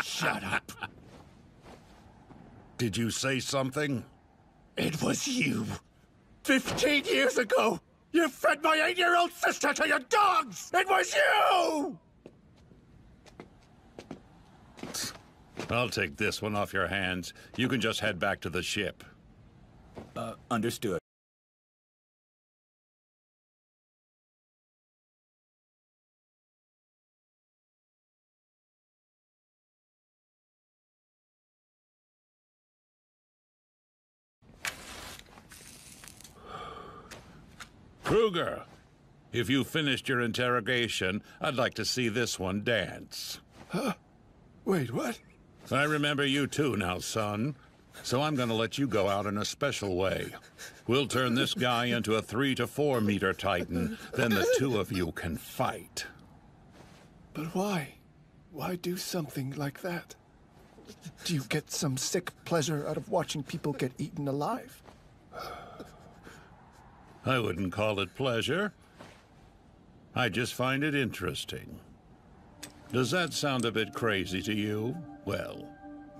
Shut up. Did you say something? It was you. 15 years ago, you fed my 8-year-old sister to your dogs! It was you! I'll take this one off your hands. You can just head back to the ship. Understood. Kruger, if you finished your interrogation, I'd like to see this one dance. Huh? Wait, what? I remember you too now, son. So I'm gonna let you go out in a special way. We'll turn this guy into a 3 to 4 meter titan. Then the two of you can fight. But why? Why do something like that? Do you get some sick pleasure out of watching people get eaten alive? I wouldn't call it pleasure. I just find it interesting. Does that sound a bit crazy to you? Well,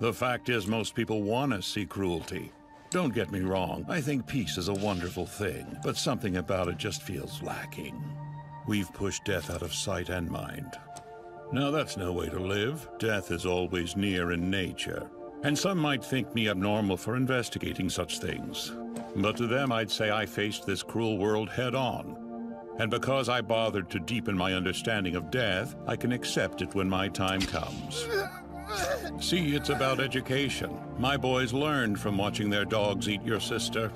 the fact is most people want to see cruelty. Don't get me wrong, I think peace is a wonderful thing, but something about it just feels lacking. We've pushed death out of sight and mind. Now that's no way to live. Death is always near in nature. And some might think me abnormal for investigating such things. But to them I'd say I faced this cruel world head-on. And because I bothered to deepen my understanding of death, I can accept it when my time comes. See, it's about education. My boys learned from watching their dogs eat your sister.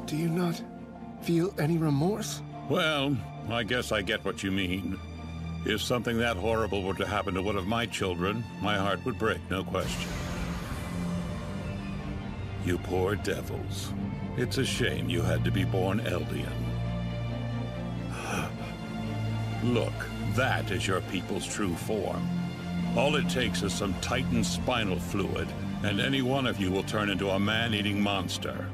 Do you not feel any remorse? Well, I guess I get what you mean. If something that horrible were to happen to one of my children, my heart would break, no question. You poor devils. It's a shame you had to be born Eldian. Look, that is your people's true form. All it takes is some Titan spinal fluid, and any one of you will turn into a man-eating monster.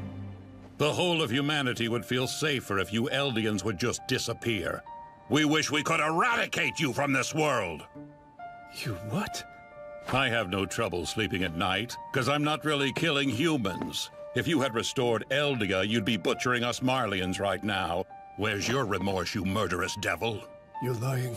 The whole of humanity would feel safer if you Eldians would just disappear. We wish we could eradicate you from this world! You what? I have no trouble sleeping at night, because I'm not really killing humans. If you had restored Eldia, you'd be butchering us Marlians right now. Where's your remorse, you murderous devil? You're lying.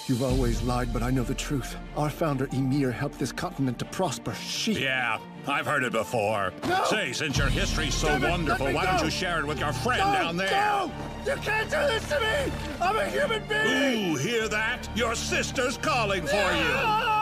You've always lied, but I know the truth. Our founder, Ymir, helped this continent to prosper. Yeah, I've heard it before. No! Say, since your history's so wonderful, why don't you share it with your friend down there? No! You can't do this to me! I'm a human being! Ooh, hear that? Your sister's calling for you!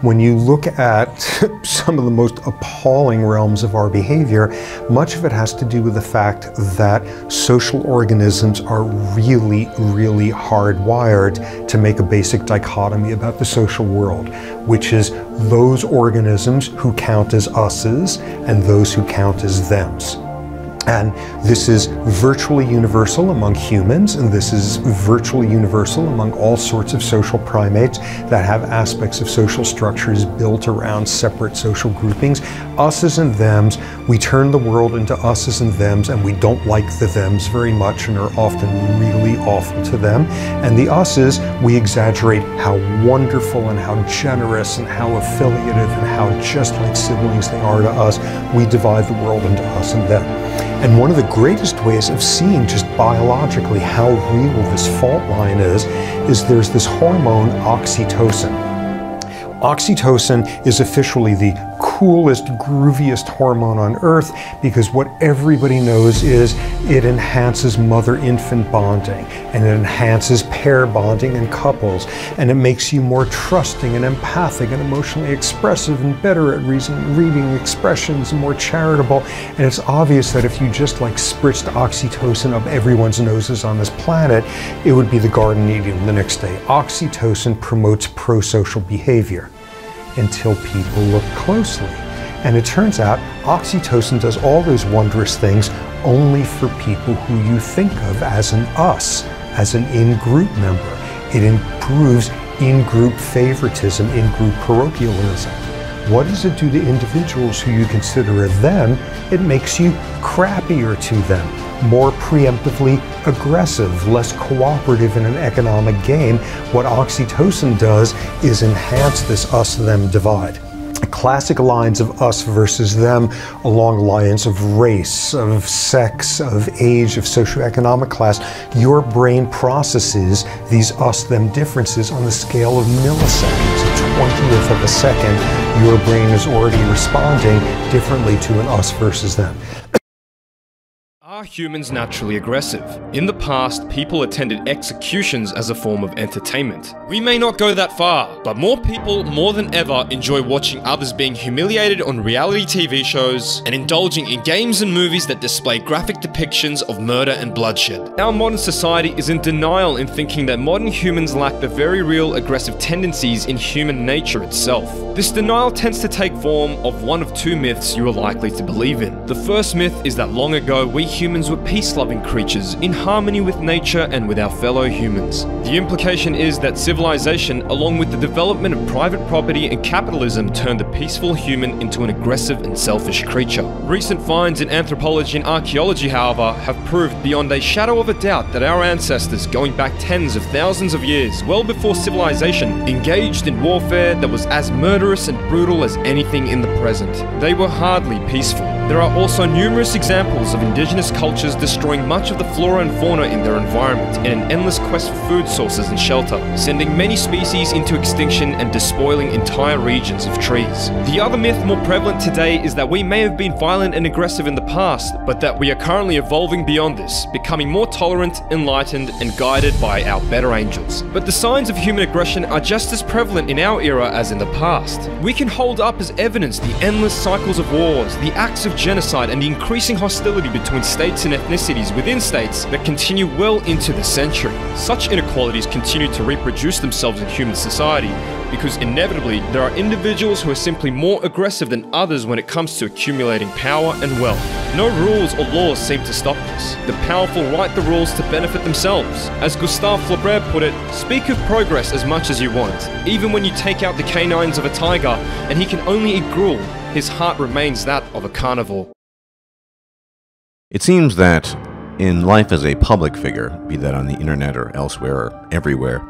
When you look at some of the most appalling realms of our behavior, much of it has to do with the fact that social organisms are really, really hardwired to make a basic dichotomy about the social world, which is those organisms who count as us's and those who count as them's. And this is virtually universal among humans, and this is virtually universal among all sorts of social primates that have aspects of social structures built around separate social groupings. Us's and them's, we turn the world into us's and them's, and we don't like the them's very much and are often really awful to them. And the us's, we exaggerate how wonderful and how generous and how affiliative and how just like siblings they are to us. We divide the world into us and them. And one of the greatest ways of seeing just biologically how real this fault line is there's this hormone oxytocin. Oxytocin is officially the coolest, grooviest hormone on earth because what everybody knows is it enhances mother-infant bonding and it enhances pair bonding in couples, and it makes you more trusting and empathic and emotionally expressive and better at reading expressions and more charitable. And it's obvious that if you just like spritzed oxytocin up everyone's noses on this planet, it would be the Garden of Eden the next day. Oxytocin promotes pro-social behavior until people look closely. And it turns out oxytocin does all those wondrous things only for people who you think of as an us, as an in-group member. It improves in-group favoritism, in-group parochialism. What does it do to individuals who you consider a them? It makes you crappier to them, more preemptively aggressive, less cooperative in an economic game. What oxytocin does is enhance this us-them divide. Classic lines of us versus them along lines of race, of sex, of age, of socioeconomic class. Your brain processes these us-them differences on the scale of milliseconds. A 20th of a second, your brain is already responding differently to an us versus them. Are humans naturally aggressive? In the past, people attended executions as a form of entertainment. We may not go that far, but more people, more than ever, enjoy watching others being humiliated on reality TV shows and indulging in games and movies that display graphic depictions of murder and bloodshed. Our modern society is in denial in thinking that modern humans lack the very real aggressive tendencies in human nature itself. This denial tends to take form of one of two myths you are likely to believe in. The first myth is that long ago we humans were peace-loving creatures in harmony with nature and with our fellow humans. The implication is that civilization, along with the development of private property and capitalism, turned the peaceful human into an aggressive and selfish creature. Recent finds in anthropology and archaeology, however, have proved beyond a shadow of a doubt that our ancestors, going back tens of thousands of years, well before civilization, engaged in warfare that was as murderous and brutal as anything in the present. They were hardly peaceful. There are also numerous examples of indigenous cultures destroying much of the flora and fauna in their environment in an endless quest for food sources and shelter, sending many species into extinction and despoiling entire regions of trees. The other myth more prevalent today is that we may have been violent and aggressive in the past, but that we are currently evolving beyond this, becoming more tolerant, enlightened, and guided by our better angels. But the signs of human aggression are just as prevalent in our era as in the past. We can hold up as evidence the endless cycles of wars, the acts of genocide, and the increasing hostility between states and ethnicities within states that continue well into the century. Such inequalities continue to reproduce themselves in human society because inevitably there are individuals who are simply more aggressive than others when it comes to accumulating power and wealth. No rules or laws seem to stop this. The powerful write the rules to benefit themselves. As Gustave Flaubert put it, speak of progress as much as you want. Even when you take out the canines of a tiger and he can only eat gruel, his heart remains that of a carnivore. It seems that in life as a public figure, be that on the internet or elsewhere or everywhere,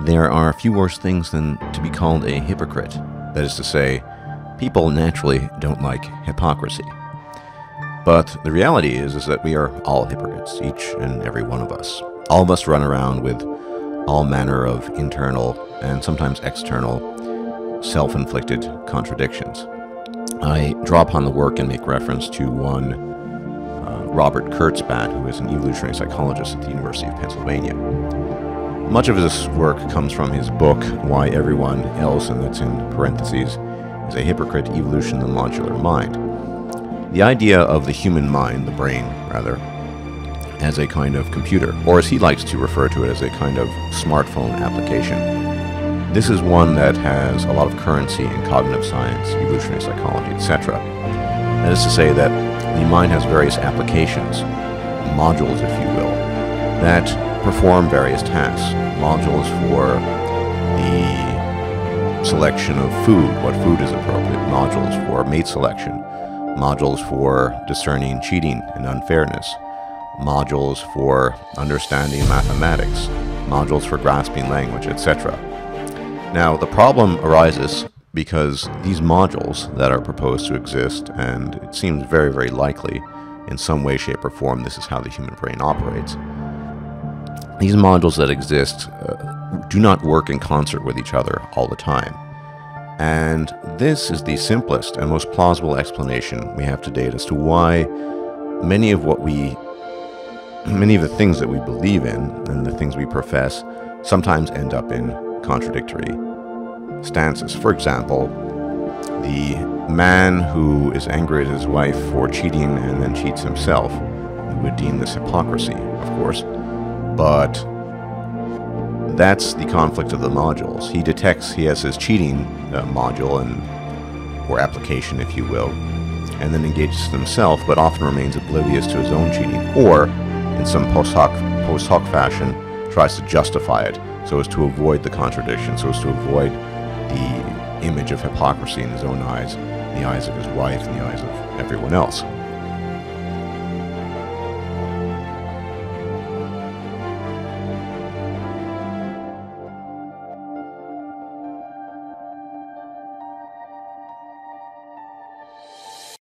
there are few worse things than to be called a hypocrite. That is to say, people naturally don't like hypocrisy. But the reality is that we are all hypocrites, each and every one of us. All of us run around with all manner of internal and sometimes external self-inflicted contradictions. I draw upon the work and make reference to one Robert Kurzban, who is an evolutionary psychologist at the University of Pennsylvania. Much of his work comes from his book, Why Everyone Else, and that's in parentheses, is a Hypocrite, Evolution, the Modular Mind. The idea of the human mind, the brain, rather, as a kind of computer, or as he likes to refer to it, as a kind of smartphone application. This is one that has a lot of currency in cognitive science, evolutionary psychology, etc. That is to say that the mind has various applications, modules, if you will, that perform various tasks. Modules for the selection of food, what food is appropriate. Modules for mate selection. Modules for discerning cheating and unfairness. Modules for understanding mathematics. Modules for grasping language, etc. Now, the problem arises because these modules that are proposed to exist, and it seems very, very likely in some way, shape, or form this is how the human brain operates. These modules that exist do not work in concert with each other all the time. And this is the simplest and most plausible explanation we have to date as to why many of the things that we believe in and the things we profess sometimes end up in contradictory stances. For example, the man who is angry at his wife for cheating and then cheats himself, we would deem this hypocrisy, of course, but that's the conflict of the modules. He has his cheating module, or application, if you will, and then engages himself, but often remains oblivious to his own cheating, or, in some post hoc fashion, tries to justify it so as to avoid the contradiction, so as to avoid the image of hypocrisy in his own eyes, in the eyes of his wife, in the eyes of everyone else.